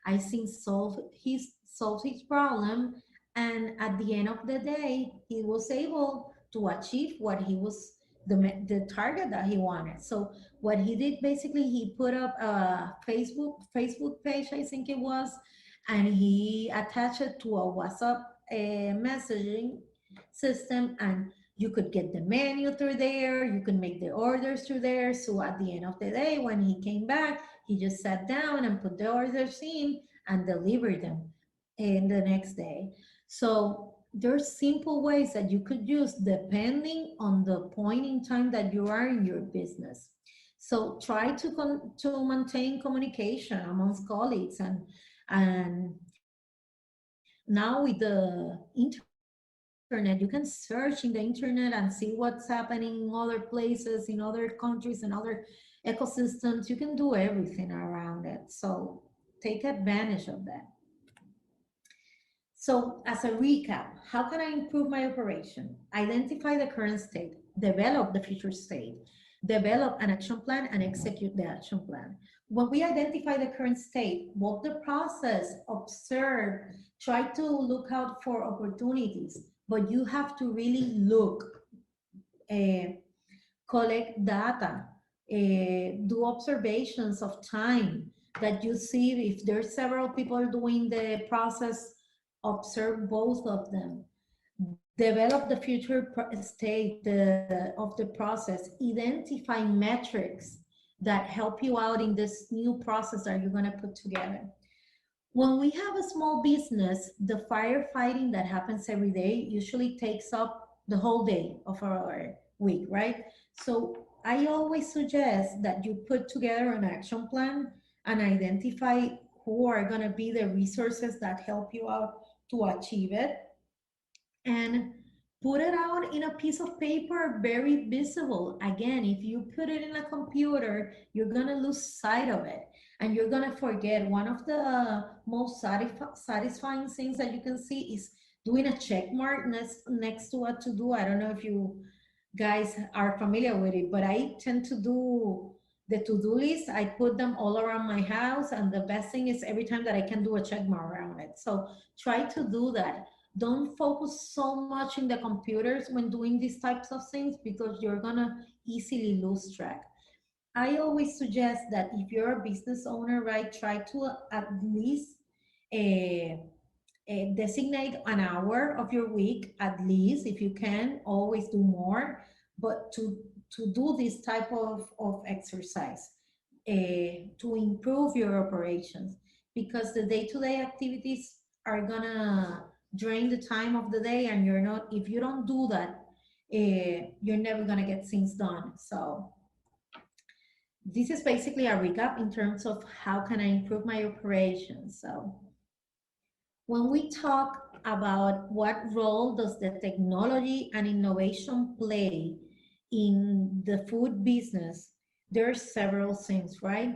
I think, solved his problem, and at the end of the day, he was able to achieve what he was the target that he wanted. So what he did basically, he put up a Facebook page, I think it was, and he attached it to a WhatsApp messaging system, and you could get the menu through there, you could make the orders through there. So at the end of the day, when he came back, he just sat down and put the orders in and delivered them in the next day. So there's simple ways that you could use depending on the point in time that you are in your business. So try to maintain communication amongst colleagues, and now with the internet, you can search in the internet and see what's happening in other places, in other countries, and other ecosystems. You can do everything around it. So take advantage of that. So as a recap, how can I improve my operation? Identify the current state, develop the future state, develop an action plan, and execute the action plan. When we identify the current state, walk the process, observe, try to look out for opportunities, but you have to really look, uh, collect data, do observations of time, that you see if there's several people doing the process, observe both of them, develop the future state of the process, identify metrics that help you out in this new process that you're going to put together. When we have a small business, the firefighting that happens every day usually takes up the whole day of our week, right? So I always suggest that you put together an action plan and identify who are going to be the resources that help you out to achieve it, and put it out in a piece of paper, very visible. Again, if you put it in a computer, you're going to lose sight of it, and you're going to forget. One of the most satisfying things that you can see is doing a check mark next to a to do. I don't know if you guys are familiar with it, but I tend to do the to-do list. I put them all around my house, and the best thing is every time that I can do a check mark around it. So try to do that. Don't focus so much in the computers when doing these types of things, because you're gonna easily lose track. I always suggest that if you're a business owner, right, try to at least uh, designate an hour of your week at least. If you can, always do more, but to do this type of exercise to improve your operations, because the day-to-day activities are gonna drain the time of the day, and you're not, if you don't do that, you're never gonna get things done. So this is basically a recap in terms of how can I improve my operations. So when we talk about what role does the technology and innovation play in the food business, there are several things, right?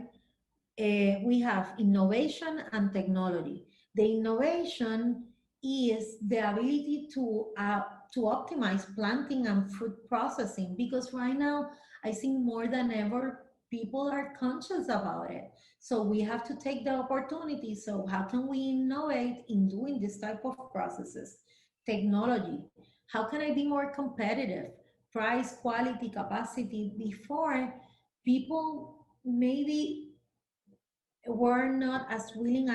We have innovation and technology. The innovation is the ability to optimize planting and food processing, because right now I think more than ever people are conscious about it. So we have to take the opportunity. So how can we innovate in doing this type of processes? Technology. How can I be more competitive? Price, quality, capacity. Before, people maybe were not as willing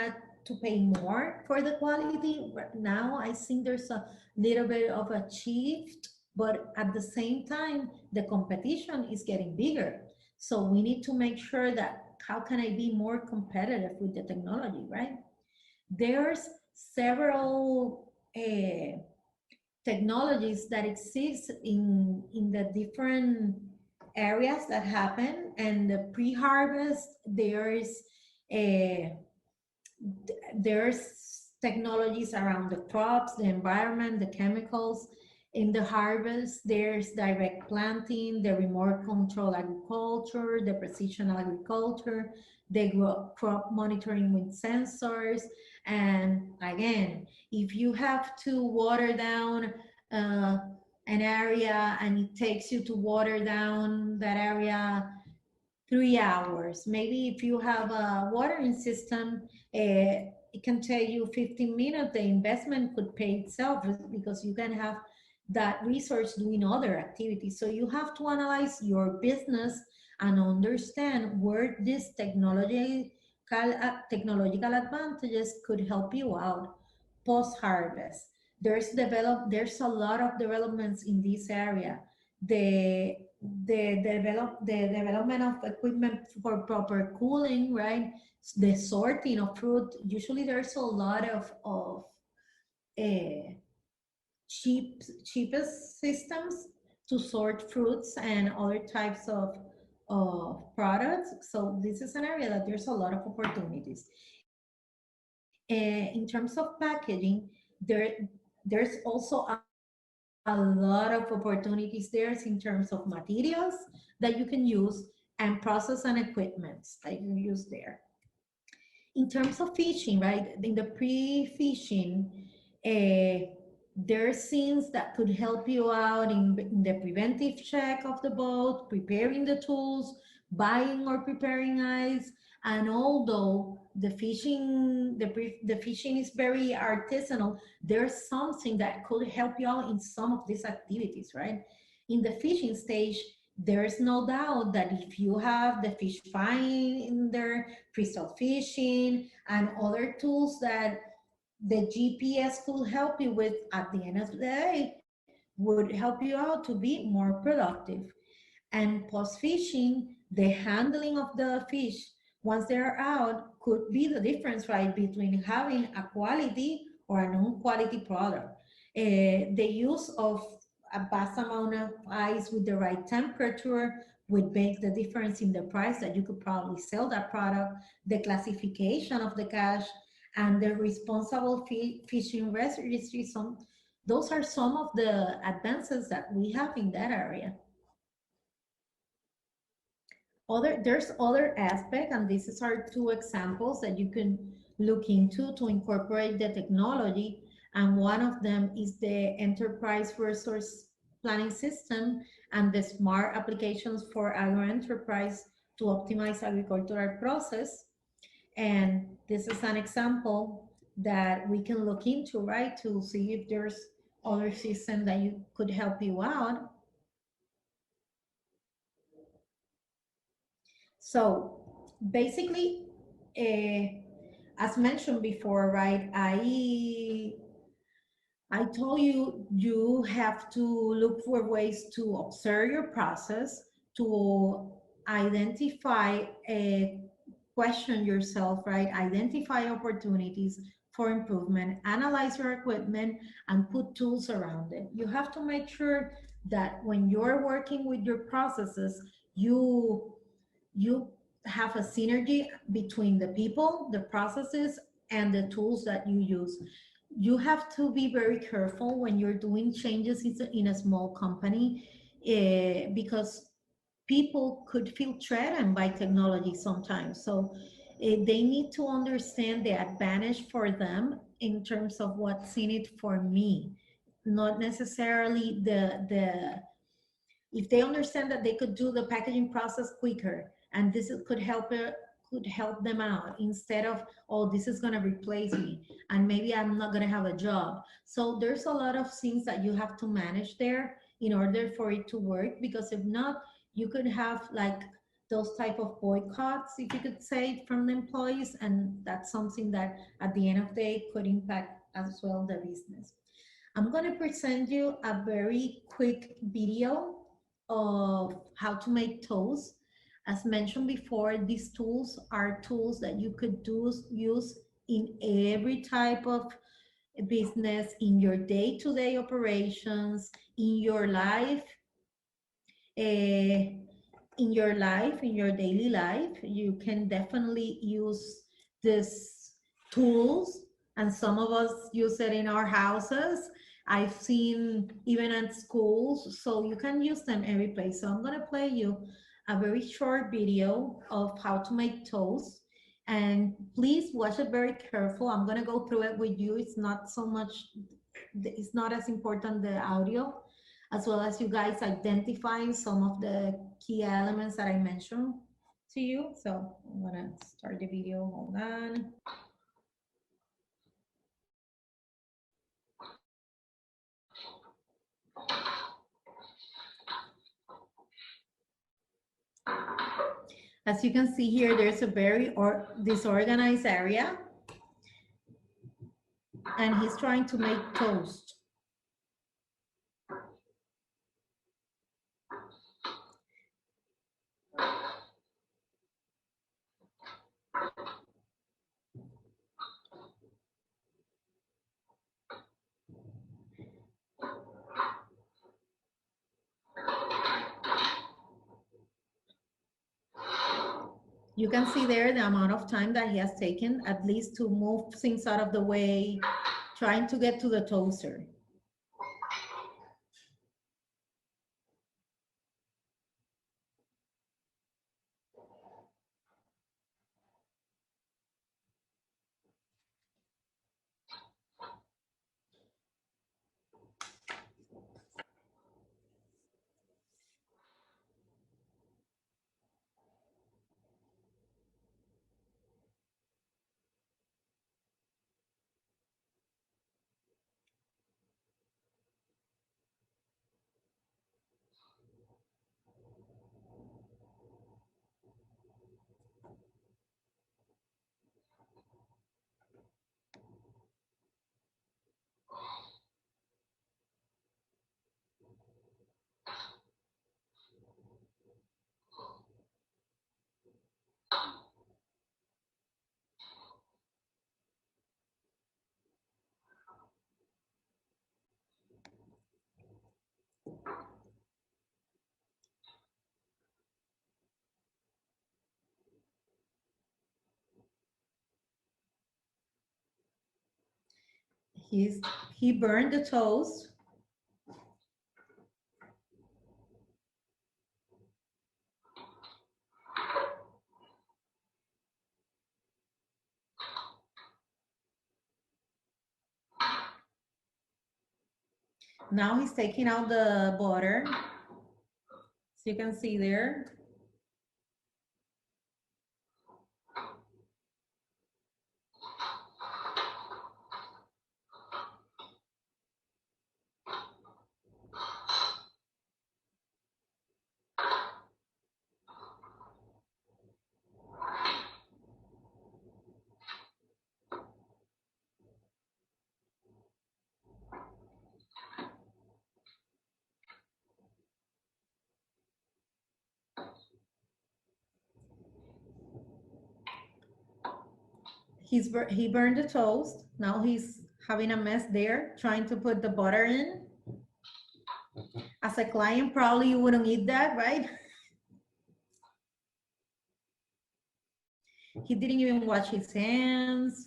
to pay more for the quality. Right now, I think there's a little bit of a shift, but at the same time, the competition is getting bigger. So we need to make sure that how can I be more competitive with the technology, right? There's several technologies that exist in the different areas that happen, and the pre-harvest uh, there's technologies around the crops, the environment, the chemicals. In the harvest, there's direct planting, the remote control agriculture, the precision agriculture, the crop monitoring with sensors. And again, if you have to water down uh, an area and it takes you to water down that area 3 hours. Maybe if you have a watering system, it can take you 15 minutes. The investment could pay itself because you can have that resource doing other activities. So you have to analyze your business and understand where this technological advantages could help you out post harvest. There's a lot of developments in this area. The the development of equipment for proper cooling, right? The sorting of fruit. Usually there's a lot of uh, cheapest systems to sort fruits and other types of products. So this is an area that there's a lot of opportunities. In terms of packaging, there's also a lot of opportunities there in terms of materials that you can use and process and equipment that you can use there. In terms of fishing, right? In the pre-fishing, uh, there are things that could help you out in the preventive check of the boat, preparing the tools, buying or preparing ice. And although the fishing is very artisanal, there's something that could help you out in some of these activities, right? In the fishing stage, there's no doubt that if you have the fish finding in there, crystal fishing, and other tools that the GPS could help you with at the end of the day, would help you out to be more productive. And post fishing, the handling of the fish once they're out could be the difference, right, between having a quality or a non-quality product. The use of a vast amount of ice with the right temperature would make the difference in the price that you could probably sell that product, the classification of the cash, and the responsible fishing registry. Those are some of the advances that we have in that area. There's other aspect, and these are two examples that you can look into to incorporate the technology. And one of them is the enterprise resource planning system and the smart applications for agro enterprise to optimize agricultural process. And this is an example that we can look into, right, to see if there's other system that you could help you out. So basically, as mentioned before, right, I told you you have to look for ways to observe your process, to identify a question yourself, right? Identify opportunities for improvement, analyze your equipment, and put tools around it. You have to make sure that when you're working with your processes, you have a synergy between the people, the processes, and the tools that you use. You have to be very careful when you're doing changes in a small company, because people could feel threatened by technology sometimes. So they need to understand the advantage for them in terms of what's in it for me, not necessarily the if they understand that they could do the packaging process quicker and could help them out instead of, oh, this is going to replace me and maybe I'm not going to have a job. So there's a lot of things that you have to manage there in order for it to work, because if not, you could have like those type of boycotts, if you could say, from the employees, and that's something that at the end of the day could impact as well the business. I'm going to present you a very quick video of how to make toast. As mentioned before, these tools are tools that you could use in every type of business, in your day-to-day operations, in your life, uh, in your daily life. You can definitely use these tools, and some of us use it in our houses. I've seen even at schools, so you can use them every place. So I'm going to play you a very short video of how to make toast, and please watch it very careful. I'm going to go through it with you. It's not so much, it's not as important the audio, as well as you guys identifying some of the key elements that I mentioned to you. So I'm gonna start the video. Hold on. As you can see here, there's a very disorganized area, and he's trying to make toast. You can see there the amount of time that he has taken, at least to move things out of the way, trying to get to the toaster. He burned the toast. Now he's taking out the butter. So you can see there. he burned the toast. Now he's having a mess there, trying to put the butter in. As a client, probably you wouldn't eat that, right? He didn't even wash his hands.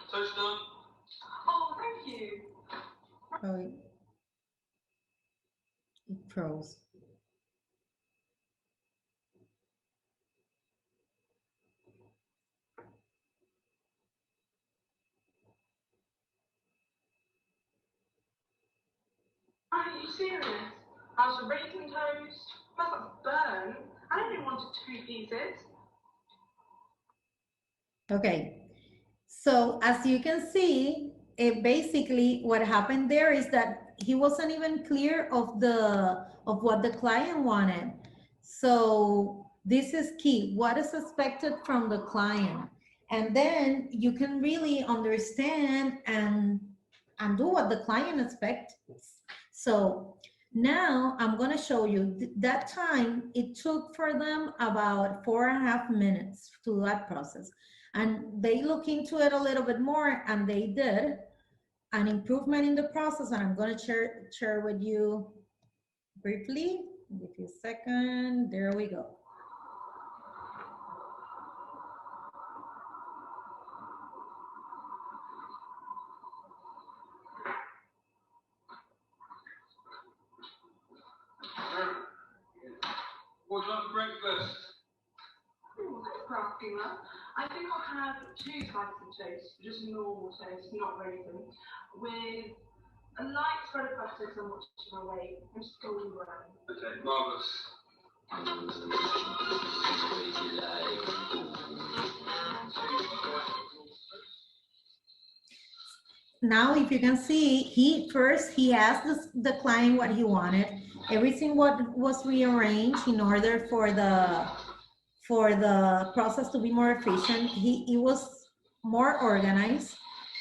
Toast done. Oh, thank you. Oh, it froze. Are you serious? How's the raisin toast? Plus that's burnt. I only wanted 2 pieces. Okay, so as you can see, basically what happened there is that he wasn't even clear of what the client wanted. So this is key. What is expected from the client? And then you can really understand and do what the client expects. So now I'm going to show you that time it took for them about 4.5 minutes to do that process. And they look into it a little bit more and they did an improvement in the process. And I'm going to share with you briefly. Give you a second. There we go. What do you want for breakfast? Oh, thanks for asking that. I think I'll have 2 slices of toast, just normal toast, not raisin, with a light spread of butter because I'm watching my weight. I'm just golden brown. Okay, marvellous. Now, if you can see, he asked the client what he wanted. Everything was rearranged in order for the process to be more efficient. He was more organized.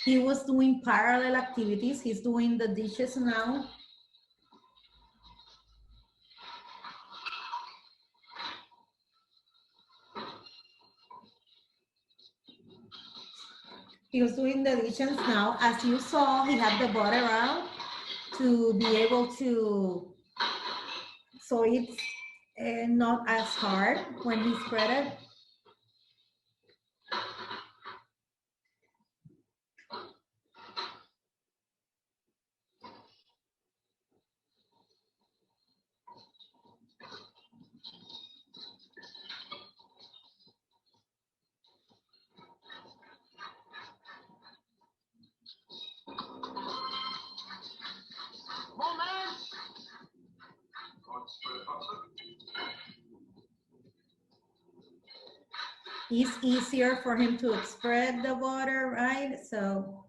He was doing parallel activities. He's doing the dishes now. He was doing the dishes now. As you saw, he had the butter out to be able to, so it's not as hard when he spread it. It's easier for him to spread the butter, right? So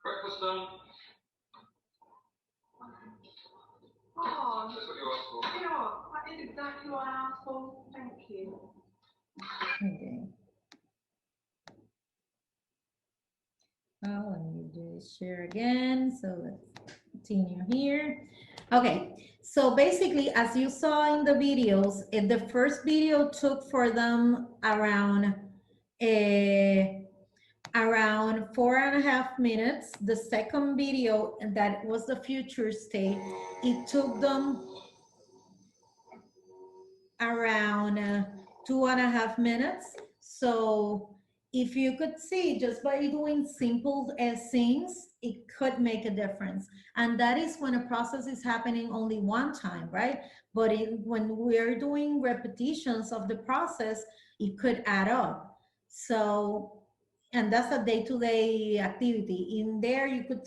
Breakfast done. Oh, that's what you asked for. You know what? That is exactly what I asked for. Thank you. okay. Oh, let me do share again. So let's continue here. Okay, so basically, as you saw in the videos, the first video took for them around 4.5 minutes. The second video, and that was the future state, it took them around 2.5 minutes. So if you could see, just by doing simple things, it could make a difference. And that is when a process is happening only one time, right? But when we're doing repetitions of the process, it could add up. So and that's a day-to-day activity. In there, you could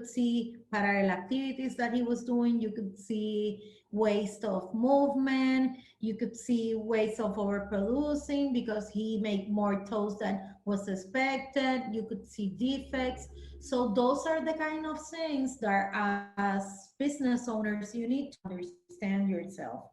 see parallel activities that he was doing. You could see waste of movement. You could see waste of overproducing because he made more toast than was expected. You could see defects. So those are the kind of things that as business owners you need to understand yourself.